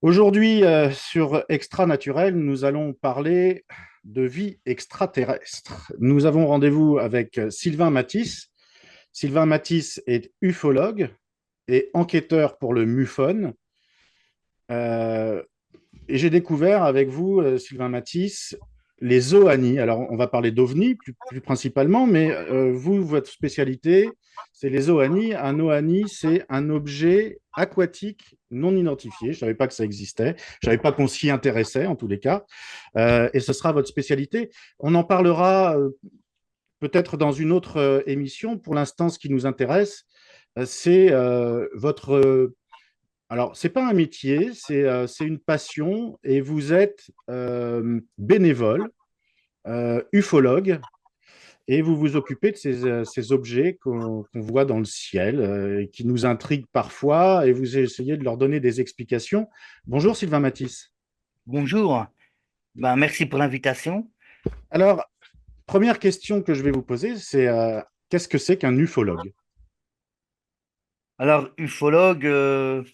Aujourd'hui, sur Extra Naturel, nous allons parler de vie extraterrestre. Nous avons rendez-vous avec Sylvain Matisse. Sylvain Matisse est ufologue et enquêteur pour le MUFON. Euh, et j'ai découvert avec vous, Sylvain Matisse, les OANI. Alors, on va parler d'OVNI plus principalement, mais vous, votre spécialité, c'est les OANI. Un OANI, c'est un objet aquatique non identifié. Je ne savais pas que ça existait. Je ne savais pas qu'on s'y intéressait, en tous les cas. Et ce sera votre spécialité. On en parlera peut-être dans une autre émission. Pour l'instant, ce qui nous intéresse, c'est votre alors, c'est pas un métier, c'est une passion et vous êtes bénévole, ufologue, et vous vous occupez de ces objets qu'on voit dans le ciel, et qui nous intriguent parfois, et vous essayez de leur donner des explications. Bonjour Sylvain Matisse. Bonjour, merci pour l'invitation. Alors, première question que je vais vous poser, c'est qu'est-ce que c'est qu'un ufologue? Alors, ufologue,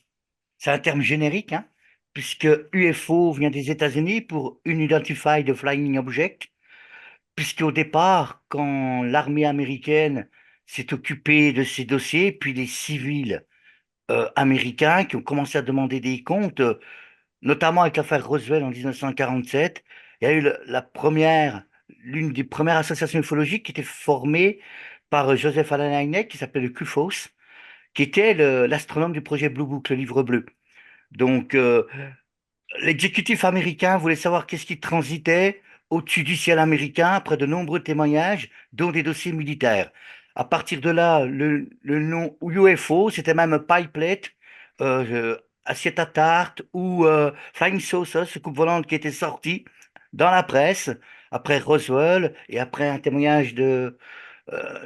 c'est un terme générique, hein, puisque UFO vient des États-Unis pour Unidentified Flying Object, puisque au départ, quand l'armée américaine s'est occupée de ces dossiers, puis les civils américains qui ont commencé à demander des comptes, notamment avec l'affaire Roswell en 1947, il y a eu l'une des premières associations ufologiques qui était formée par Joseph Allen Hynek, qui s'appelait le CUFOS, qui était l'astronome du projet Blue Book, le livre bleu. Donc, l'exécutif américain voulait savoir qu'est-ce qui transitait au-dessus du ciel américain après de nombreux témoignages, dont des dossiers militaires. À partir de là, le nom UFO, c'était même Pipelet, assiette à tarte ou Flying Saucer, soucoupe volante qui était sortie dans la presse après Roswell et après un témoignage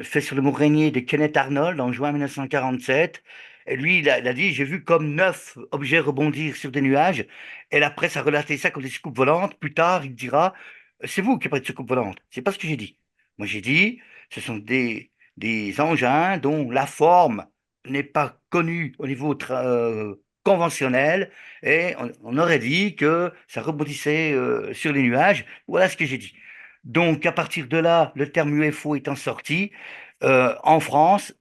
fait sur le mont Rainier de Kenneth Arnold en juin 1947. Et lui, il a dit, j'ai vu comme 9 objets rebondir sur des nuages. Et la presse a relaté ça comme des soucoupes volantes. Plus tard, il dira, c'est vous qui parlez de soucoupes volantes. C'est pas ce que j'ai dit. Moi, j'ai dit, ce sont des engins dont la forme n'est pas connue au niveau conventionnel. Et on aurait dit que ça rebondissait sur les nuages. Voilà ce que j'ai dit. Donc, à partir de là, le terme UFO étant sorti, en France,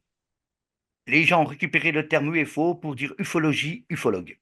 les gens ont récupéré le terme UFO pour dire ufologie, ufologue.